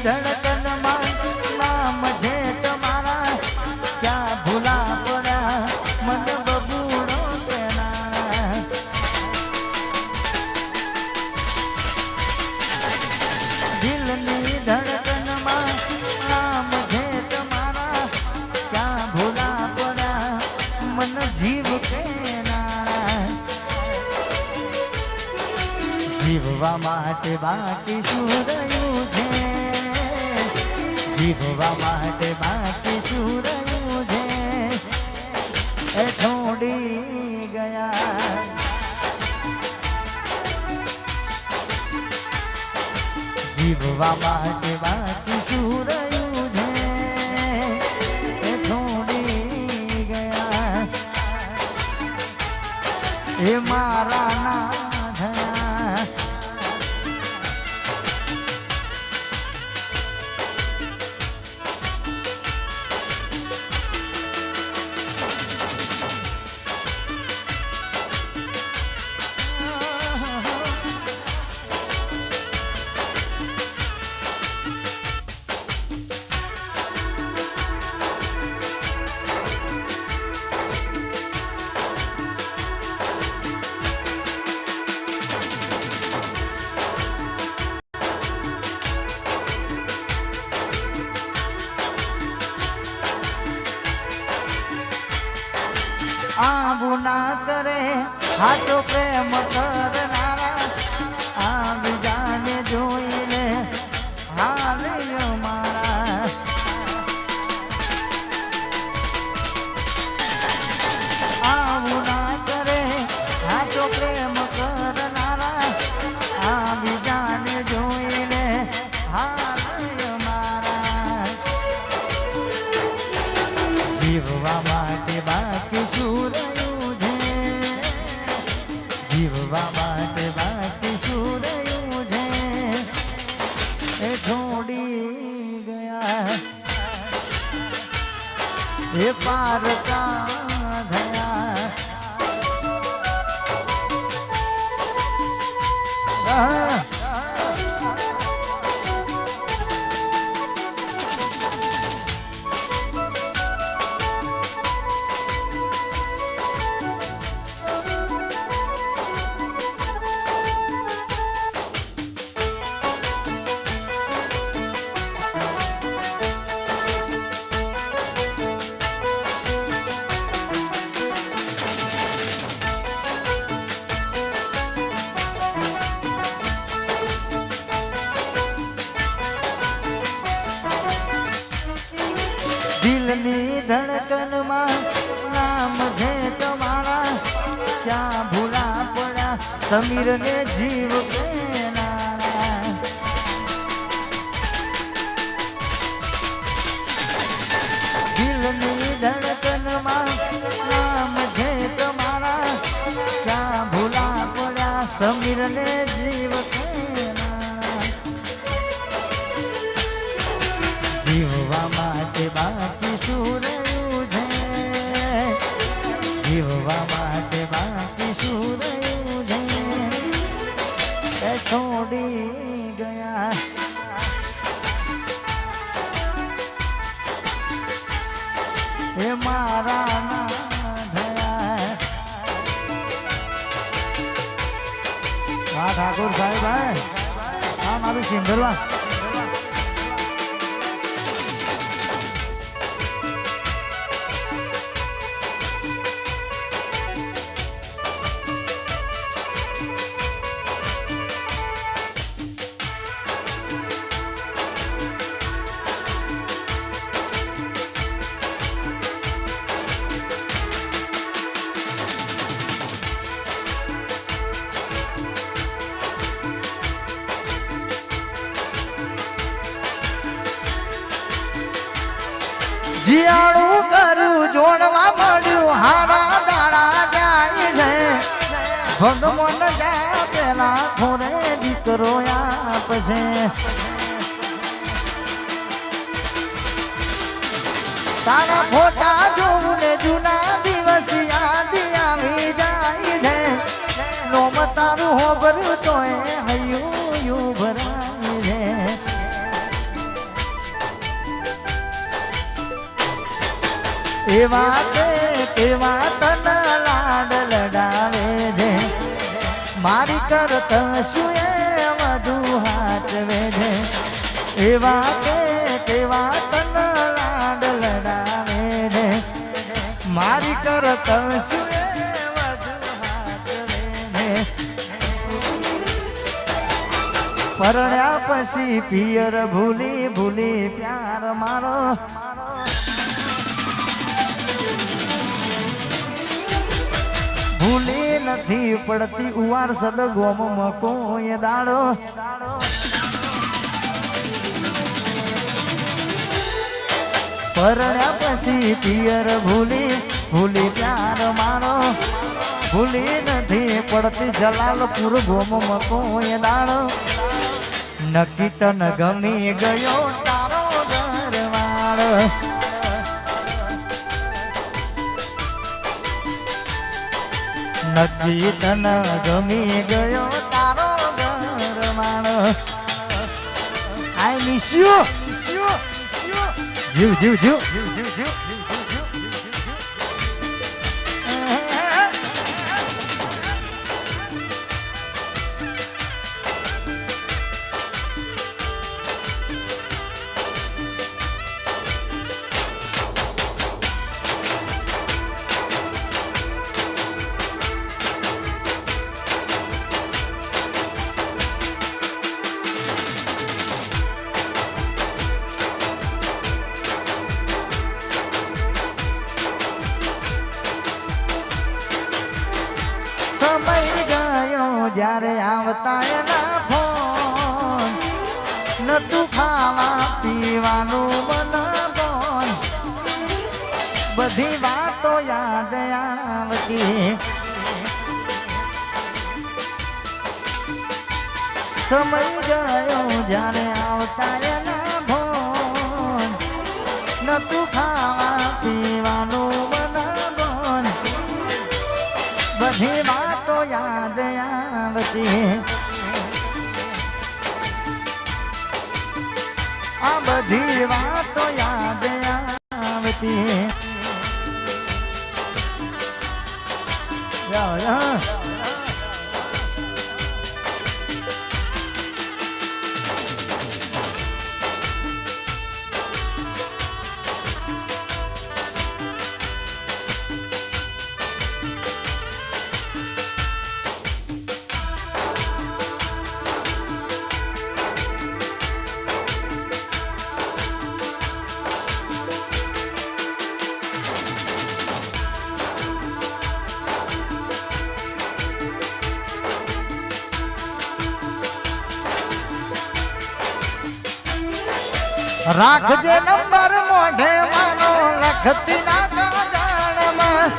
ધડકનમાં નામ છે તમારા ક્યાં ભૂલા પડ્યા મન બબૂડો તેના દિલની ધડકનમાં નામ છે તમારા ક્યાં ભૂલા પડ્યા મન જીવ કેના જીવવા માટે બાકી શું રહ્યું છે જીવવા માટે બાકી શું રહ્યું છે એ છોડી ગયા જીવવા માટે બાકી શું રહ્યું છે એ છોડી ગયા એ મારા ના થયા આવું ના કરે હાચો પ્રેમ કરનારા આ બીજાને જોઈને હાલ્યો મારા આવું ના કરે હાચો પ્રેમ કરનારા આ બીજાને જોઈને હાલ્યો મારા જીવવા માટે બાકી શું રહ્યું છે જીવવા માટે બાકી શું રહ્યું છે એ છોડી ગયા એ પારકા થયા દિલની ધડકનમાં નામ છે તમારા ક્યાં ભૂલા પડ્યા સમીર ને જીવ કેનારા દિલની ધડકનમાં નામ છે તમારા ક્યાં ભૂલા પડ્યા સમીર ને જીવ કેનારા જીવવા માટે બાકી શું રહ્યું છે જીવવા માટે બાકી શું રહ્યું છે એ છોડી ગયા એ મારા ના થયા ઠાકોર સાહેબ હા મારું સિંગલવા જીયાણું કરું જોડવા મળ્યું હારા દાડા જાય છે ભગવાન જા પેલા ખોરે દીકરો આપશે તારા ફોટા જોવું ને જૂના દિવસ યાદ આવી જાય છે નોમ તારું હોબરું તોય હૈયું ભરાય છે એવા કેવા તન લાડ લડાવે છે મારી કરતા શું એ વધુ હાચવે છે એવા કેવા તન લાડ લડાવે છે મારી કરતા શું એ વધુ હાચવે છે પરણ્યા પછી પિયર ભૂલી ભૂલી પ્યાર મારો ભૂલી નથી પડતી ઉવાર સદ ગોમ કોઈ દાડો પરણ્યા પછી પિયર ભૂલી ભૂલી પ્યાર મારો ભૂલી નથી પડતી જલાલપુર ગોમ કોઈ દાડો નક્કી તન ગમી ગયો તારો દરવાળ નક્કી તન ગમી ગયો તારો દરવાળ આઈ મિસ યુ જીવ જીવ જીવ સમય ગયો જ્યારે આવતા એના ફોન નતું ખાવા પીવાનું મન બોન બધી વાતો યાદ આવતી સમય ગયો જ્યારે આવતા એના ફોન નતું ખાવા પીવાનું મન બોન બધી વાતો યાદ આવતી આ બધી વાતો યાદ આવતી રાખજે નંબર મોઢે માનો લખતી ના કાગળમાં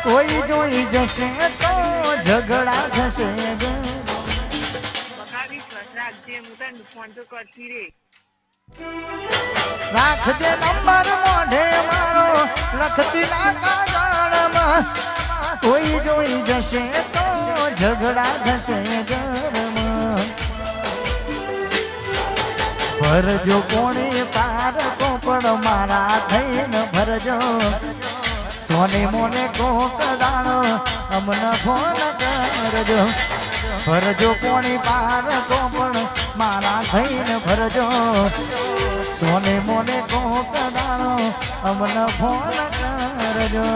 કોઈ જોઈ જશે તો ઝઘડા થશે રાખજે નંબર મોઢે મારો લખતી ના કાગળમાં કોઈ જોઈ જશે તો ઝઘડા થશે ઘરમાં ભરજો કોણે પાર કોપડ મારા થઈને ભરજો સોને મોને કોક દાણો અમને ફોન કરજો ભરજો કોણે પાર કોપડ મારા થઈને ભરજો સોને મોને કોક દાણો અમને ફોન કરજો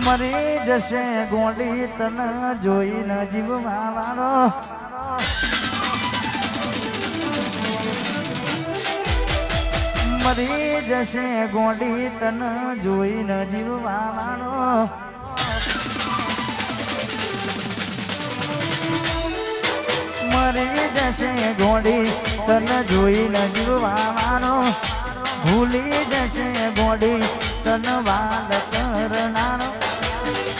મરી જશે ગોંડી તને જોઈને જીવવા વાળો મરી જશે ગોંડી તન જોઈને જીવવાનો મરી જશે ગોંડી તન જોઈને જીવવાનો ભૂલી જશે ગોંડી તન વાલ કરનારો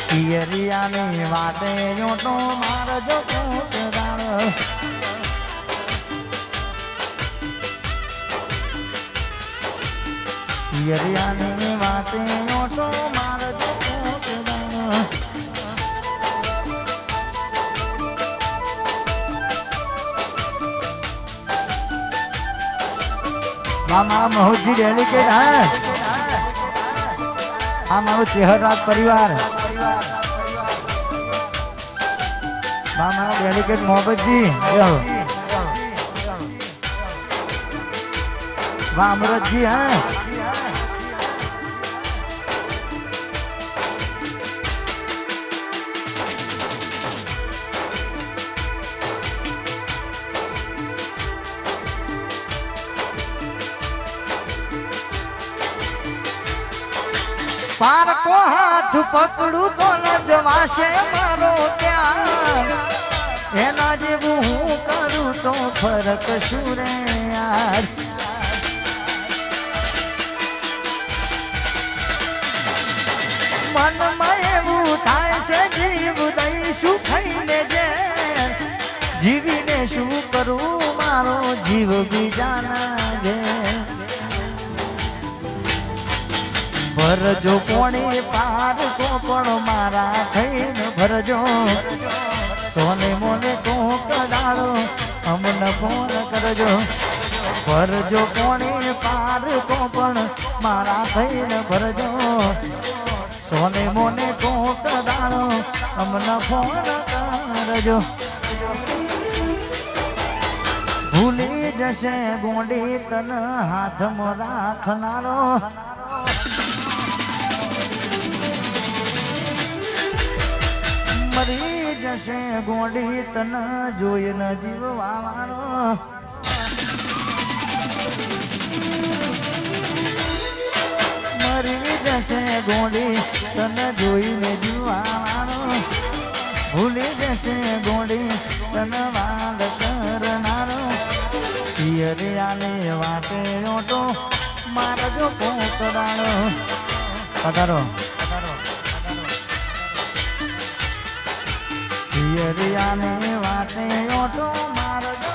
પિયરિયાની વાટે યોટો મારજો કોકરાણો પિયરિયાની વાટે યોટો મારજો કોકરાણો मामा महोजी डेलीकेट है मामा चेहराज परिवार मामा डेलीकेट मोहब्बत जी वाह अमृत जी हैं पार को हाथ पकड़ू तो न जवाशे मारो प्यार एना जेवू हूँ करूँ तो फरक शुरे यार मन में एवं थाय से जीव दई शू खाईने जे जीवी ने शू करूँ मारो जीव भी जाना जे भरजो कोणी पार को पण मारा थईन भरजो सोने मोने को कदाड़ो हमन फोन करजो भरजो कोणी पार को पण मारा थईन भरजो सोने मोने को कदाड़ो हमन फोन करजो भूली जसे गोंडी तन हाथ में राखनारो मरी जसे गोंडी तन जोई न जीववानो मरी जसे गोंडी तन जोई न जीववानो भूली जसे गोंडी तन वाद करनारो पियरियाने वाटे ओटो मारजो पोकड़ानो पधारो पियरियाने वाटे ओटो मारजो